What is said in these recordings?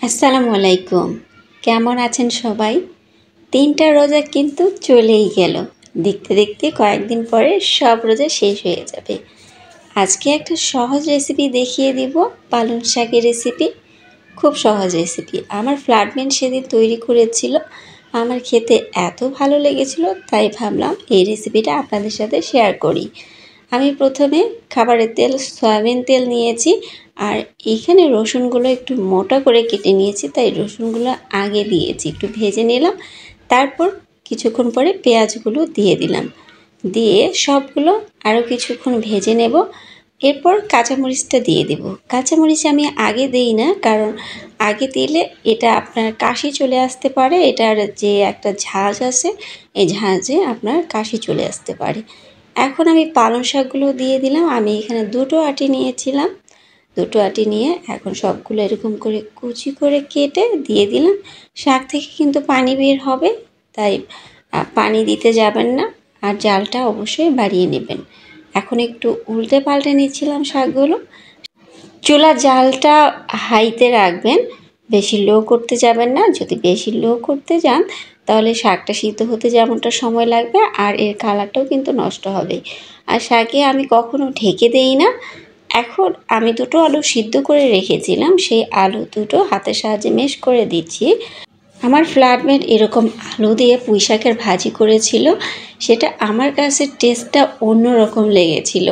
আসসালামু আলাইকুম। কেমন আছেন সবাই? ৩টা রোজা কিন্তু চলেই গেল। দেখতে দেখতে কয়েকদিন পরে সব রোজা শেষ হয়ে যাবে। আজকে একটা সহজ রেসিপি দেখিয়ে দিব, পালং শাকের রেসিপি। খুব সহজ রেসিপি। আমার ফ্ল্যাটমেট সেদিন তৈরি করেছিল। আমার খেতে এত ভালো লেগেছিল, তাই ভাবলাম এই রেসিপিটা আপনাদের সাথে শেয়ার করি। আমি প্রথমে খাবারের তেল, সয়াবিন তেল নিয়েছি, আর এখানে রসুনগুলো একটু মোটা করে কেটে নিয়েছি, তাই রসুনগুলো আগে দিয়েছি, একটু ভেজে নিলাম। তারপর কিছুক্ষণ পরে পেঁয়াজগুলো দিয়ে দিলাম, দিয়ে সবগুলো আরও কিছুক্ষণ ভেজে নেব। এরপর কাঁচামরিচটা দিয়ে দেব। কাঁচামরিচ আমি আগে দিই না, কারণ আগে দিলে এটা আপনার কাশি চলে আসতে পারে। এটার যে একটা ঝাঁজ আছে, এই ঝাঁজে আপনার কাশি চলে আসতে পারে। এখন আমি পালং শাকগুলো দিয়ে দিলাম। আমি এখানে 2টো আটি নিয়েছিলাম। 2টো আটি নিয়ে এখন সবগুলো এরকম করে কুচি করে কেটে দিয়ে দিলাম। শাক থেকে কিন্তু পানি বের হবে, তাই পানি দিতে যাবেন না, আর জালটা অবশ্যই বাড়িয়ে নেবেন। এখন একটু উল্টে পাল্টে নিচ্ছিলাম শাকগুলো। চুলার জালটা হাইতে রাখবেন, বেশি লো করতে যাবেন না। যদি বেশি লো করতে যান তাহলে শাকটা সিদ্ধ হতে যেমনটা সময় লাগবে, আর এর কালারটাও কিন্তু নষ্ট হবে। আর শাকে আমি কখনো ঢেকে দেই না। এখন আমি 2টো আলু সিদ্ধ করে রেখেছিলাম, সেই আলু 2টো হাতের সাহায্যে ম্যাশ করে দিচ্ছি। আমার ফ্ল্যাটমেট এরকম আলু দিয়ে পুঁই শাকের ভাজি করেছিল, সেটা আমার কাছে টেস্টটা অন্যরকম লেগেছিল,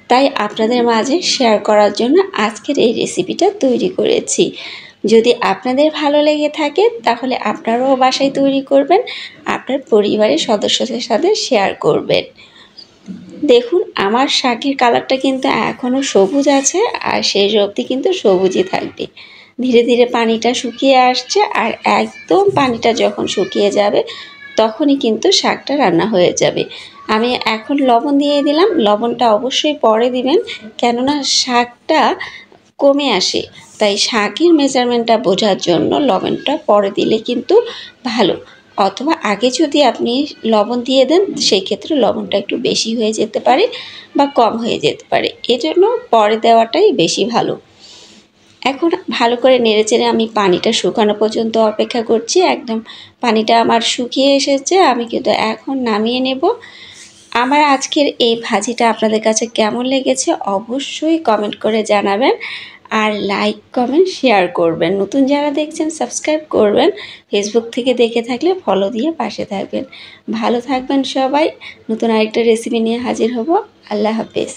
তাই আপনাদের মাঝে শেয়ার করার জন্য আজকের এই রেসিপিটা তৈরি করেছি। যদি আপনাদের ভালো লেগে থাকে তাহলে আপনারাও বাসায় তৈরি করবেন, আপনার পরিবারের সদস্যদের সাথে শেয়ার করবেন। দেখুন, আমার শাকের কালারটা কিন্তু এখনও সবুজ আছে, আর শেষ অবধি কিন্তু সবুজই থাকবে। ধীরে ধীরে পানিটা শুকিয়ে আসছে, আর একদম পানিটা যখন শুকিয়ে যাবে তখনই কিন্তু শাকটা রান্না হয়ে যাবে। আমি এখন লবণ দিয়ে দিলাম। লবণটা অবশ্যই পরে দিবেন, কেননা শাকটা কমে আসে, তাই শাকের মেজারমেন্টটা বোঝার জন্য লবণটা পরে দিলে কিন্তু ভালো। অথবা আগে যদি আপনি লবণ দিয়ে দেন, সেই ক্ষেত্রে লবণটা একটু বেশি হয়ে যেতে পারে বা কম হয়ে যেতে পারে, এজন্য পরে দেওয়াটাই বেশি ভালো। এখন ভালো করে নেড়েচেড়ে আমি পানিটা শুকানো পর্যন্ত অপেক্ষা করছি। একদম পানিটা আমার শুকিয়ে এসেছে, আমি কিন্তু এখন নামিয়ে নেব। আমার আজকের এই ভাজিটা আপনাদের কাছে কেমন লেগেছে অবশ্যই কমেন্ট করে জানাবেন, আর লাইক কমেন্ট শেয়ার করবেন। নতুন যারা দেখছেন সাবস্ক্রাইব করবেন, ফেসবুক থেকে দেখে থাকলে ফলো দিয়ে পাশে থাকবেন। ভালো থাকবেন সবাই। নতুন আরেকটা রেসিপি নিয়ে হাজির হব। আল্লাহ হাফেজ।